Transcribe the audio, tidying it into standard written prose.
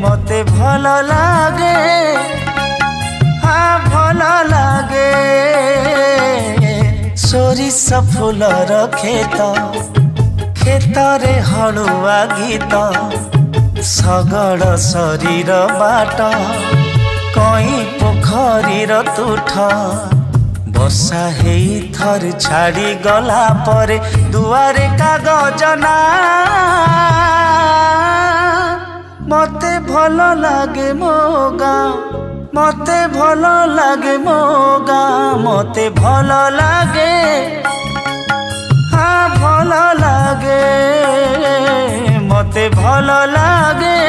मते भल लागे हाँ भल लागे सोरिष फूलर खेत खेतरे हलुआ गीत सगड़ शरीर बाट कई पोखरीर तुठ वर्षा हेई थर छाड़ी गला परे दुआरे कागजना मते भल लागे मो गाँ मते भल लागे मो गाँ मते भल लागे हाँ भल लागे मते भल लागे।